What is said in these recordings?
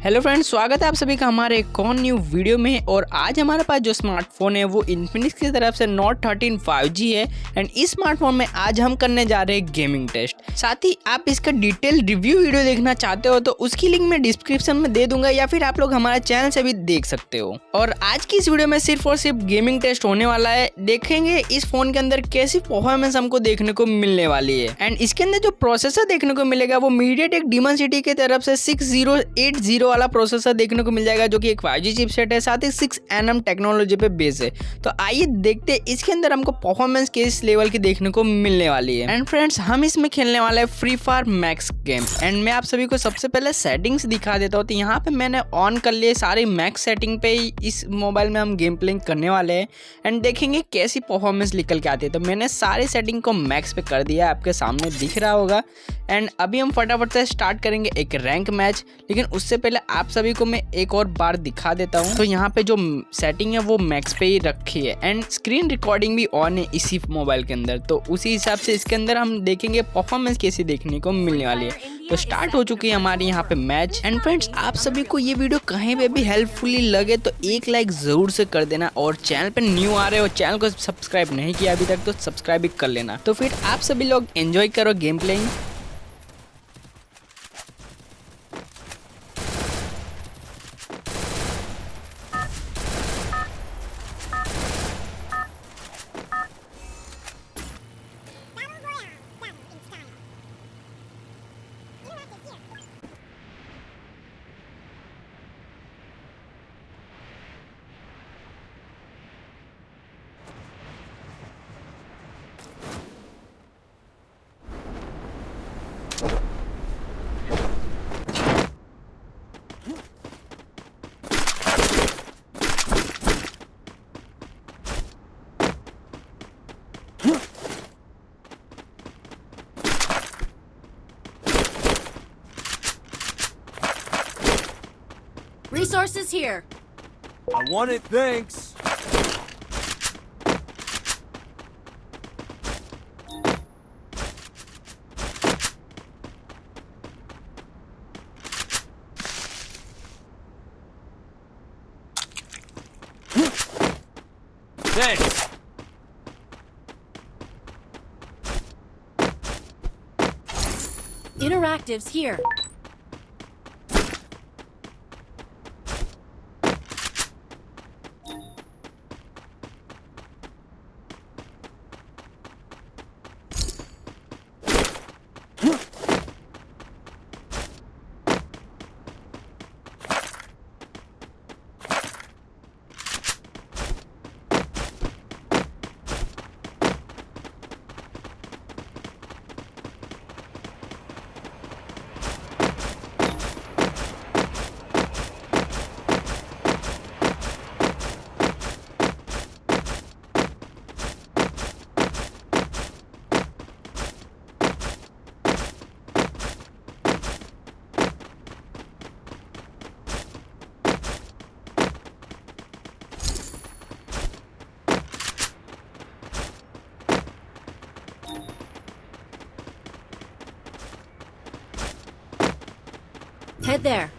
Hello friends, स्वागत है आप सभी का हमारे एक और न्यू वीडियो में। और आज हमारे पास जो स्मार्टफोन है वो इन्फिनिक्स की तरफ से नोट 13 5G है। एंड इस स्मार्टफोन में आज हम करने जा रहे हैं गेमिंग टेस्ट। साथ ही आप इसका डिटेल रिव्यू वीडियो देखना चाहते हो तो उसकी लिंक मैं डिस्क्रिप्शन में दे दूंगा, या फिर आप लोग हमारे चैनल से भी देख सकते हो। और आज की इस वीडियो में सिर्फ और सिर्फ गेमिंग टेस्ट होने वाला है। देखेंगे इस फोन के अंदर कैसी परफॉर्मेंस हमको देखने को मिलने वाली है। एंड इसके अंदर जो प्रोसेसर देखने को मिलेगा वो मीडियाटेक डिमेंसिटी की तरफ से 6080 वाला प्रोसेसर देखने को मिल जाएगा, जो कि एक 5G चिपसेट है, साथ ही 6nm टेक्नोलॉजी पे बेस है। तो आइए देखते हैं इसके अंदर हमको परफॉर्मेंस किस लेवल की देखने को मिलने वाली है। एंड फ्रेंड्स, हम इसमें खेलने वाले हैं free fire max game. And मैं आप सभी को सबसे पहले सेटिंग्स दिखा देता हूँ। तो यहाँ पे मैंने ऑन कर लिए सारी मैक्स सेटिंग पे ही इस मोबाइल में हम गेम प्लेइंग करने वाले हैं। एंड देखेंगे कैसी परफॉर्मेंस निकल के आती है। तो मैंने सारी सेटिंग को मैक्स पे कर दिया, आपके सामने दिख रहा होगा। एंड अभी हम फटाफट से स्टार्ट करेंगे एक रैंक मैच, लेकिन उससे पहले आप सभी को मैं एक और बार दिखा देता हूँ। तो यहाँ पे जो सेटिंग है वो मैक्स पे ही रखी है। एंड स्क्रीन रिकॉर्डिंग भी ऑन है इसी मोबाइल के अंदर। तो उसी हिसाब से इसके अंदर हम देखेंगे परफॉर्मेंस कैसी देखने को मिलने वाली है। तो स्टार्ट हो चुकी है हमारी यहाँ पे मैच। एंड फ्रेंड्स, आप सभी को ये वीडियो कहीं पे भी हेल्पफुली लगे तो एक लाइक जरूर से कर देना। और चैनल पे न्यू आ रहे हो, चैनल को सब्सक्राइब नहीं किया अभी तक तो सब्सक्राइब भी कर लेना। तो फिर आप सभी लोग एंजॉय करो game playing. Resources here. I want it, thanks. Thanks. Interactives here. Head there.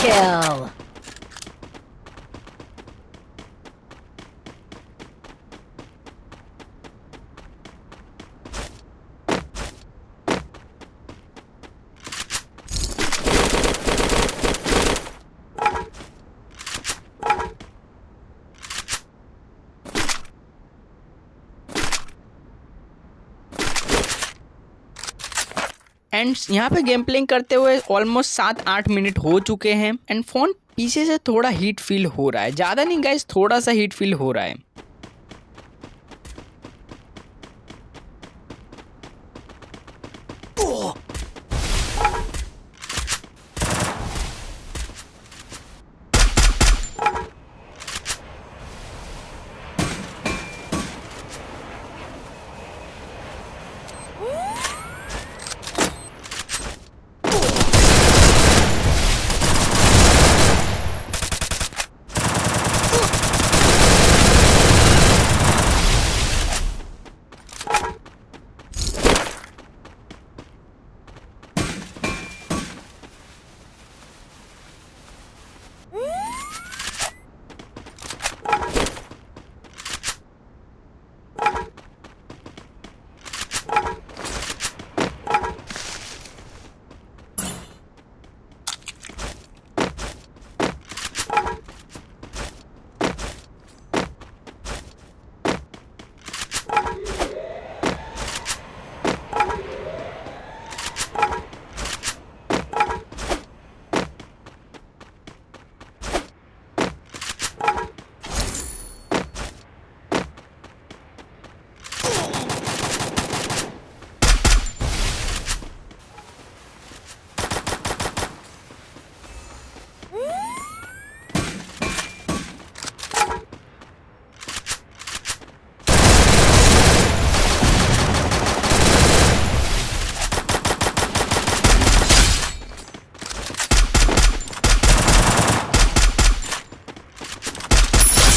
kill. And यहाँ पे गेम प्लेइंग करते हुए ऑलमोस्ट 7-8 मिनट हो चुके हैं एंड फोन पीछे से थोड़ा हीट फील हो रहा है, ज़्यादा नहीं गाइस, थोड़ा सा हीट फील हो रहा है।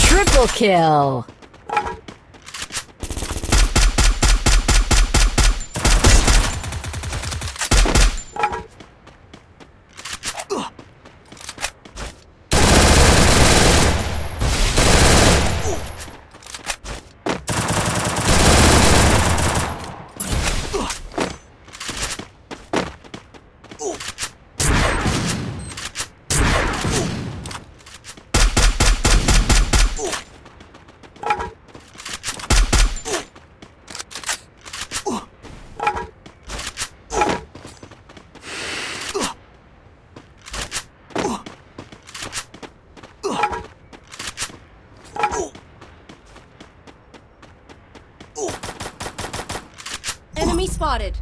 Triple kill. Enemy spotted.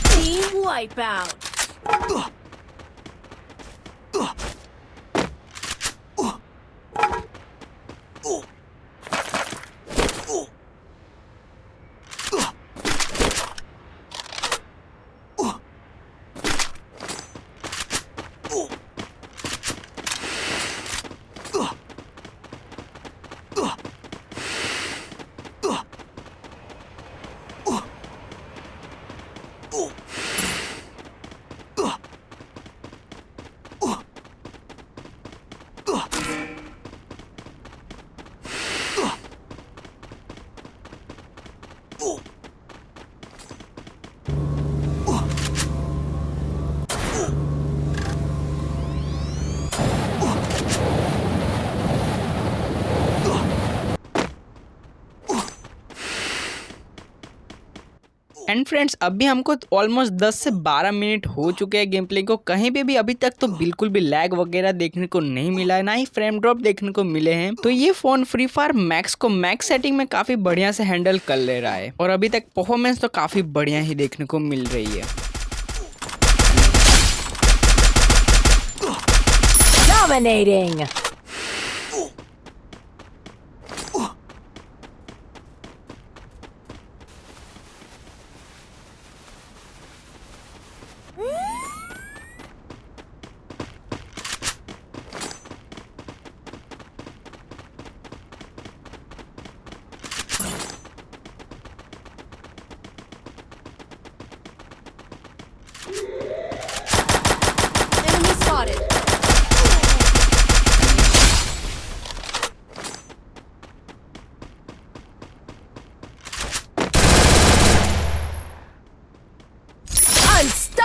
Team wipeout. And friends अभी हमको ऑलमोस्ट 10 से 12 मिनट हो चुके हैं गेम प्ले को, कहीं पे भी अभी तक तो बिल्कुल भी लैग वगैरह देखने को नहीं मिला है, ना ही फ्रेम ड्रॉप देखने को मिले हैं। तो ये फोन फ्री फायर मैक्स को मैक्स सेटिंग में काफी बढ़िया से हैंडल कर ले रहा है और अभी तक परफॉर्मेंस तो काफी बढ़िया ही देखने को मिल रही है। Dominating.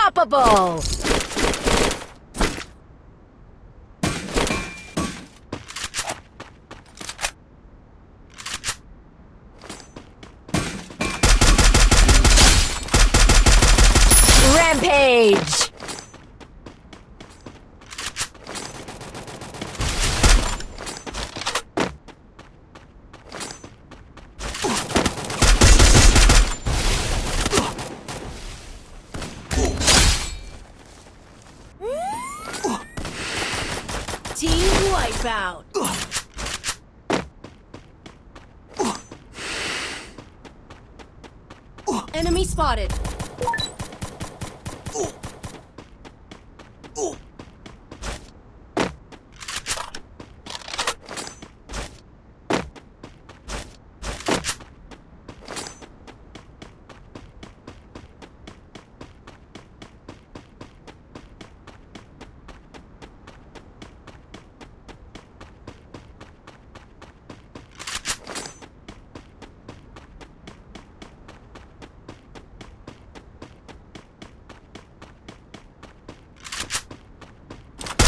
Unstoppable! Rampage! Team wipeout! Enemy spotted!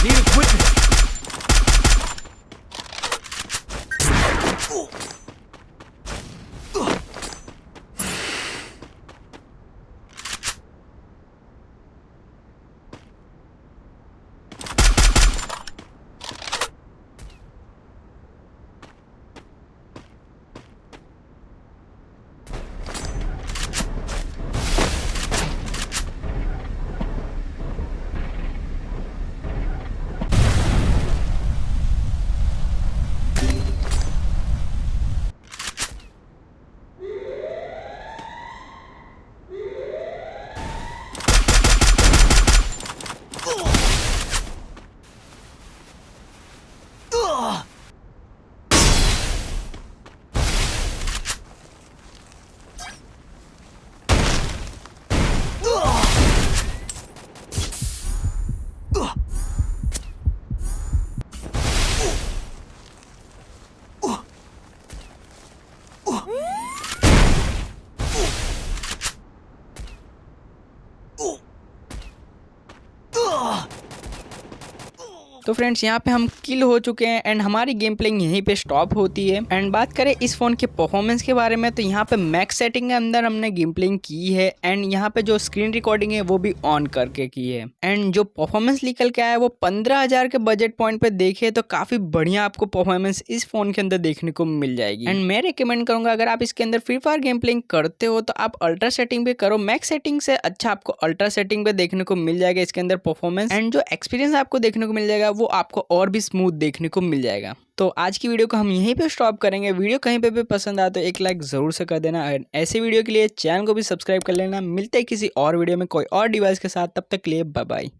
Need equipment. तो फ्रेंड्स यहाँ पे हम किल हो चुके हैं एंड हमारी गेम प्लेइंग यहीं पे स्टॉप होती है। एंड बात करें इस फोन के परफॉर्मेंस के बारे में तो यहाँ पे मैक्स सेटिंग के अंदर हमने गेम प्लेइंग की है एंड यहाँ पे जो स्क्रीन रिकॉर्डिंग है वो भी ऑन करके की है। एंड जो परफॉर्मेंस निकल के आया है वो 15,000 के बजट पॉइंट पे देखे तो काफी बढ़िया आपको परफॉर्मेंस इस फोन के अंदर देखने को मिल जाएगी। एंड मैं रिकमेंड करूंगा अगर आप इसके अंदर फ्री फायर गेम प्लेइंग करते हो तो आप अल्ट्रा सेटिंग पे करो। मैक्स सेटिंग से अच्छा आपको अल्ट्रा सेटिंग पे देखने को मिल जाएगा इसके अंदर परफॉर्मेंस एंड जो एक्सपीरियंस आपको देखने को मिल जाएगा वो आपको और भी स्मूथ देखने को मिल जाएगा। तो आज की वीडियो को हम यहीं पे स्टॉप करेंगे। वीडियो कहीं पे भी पसंद आए तो एक लाइक जरूर से कर देना और ऐसे वीडियो के लिए चैनल को भी सब्सक्राइब कर लेना। मिलते हैं किसी और वीडियो में कोई और डिवाइस के साथ, तब तक के लिए बाय बाय।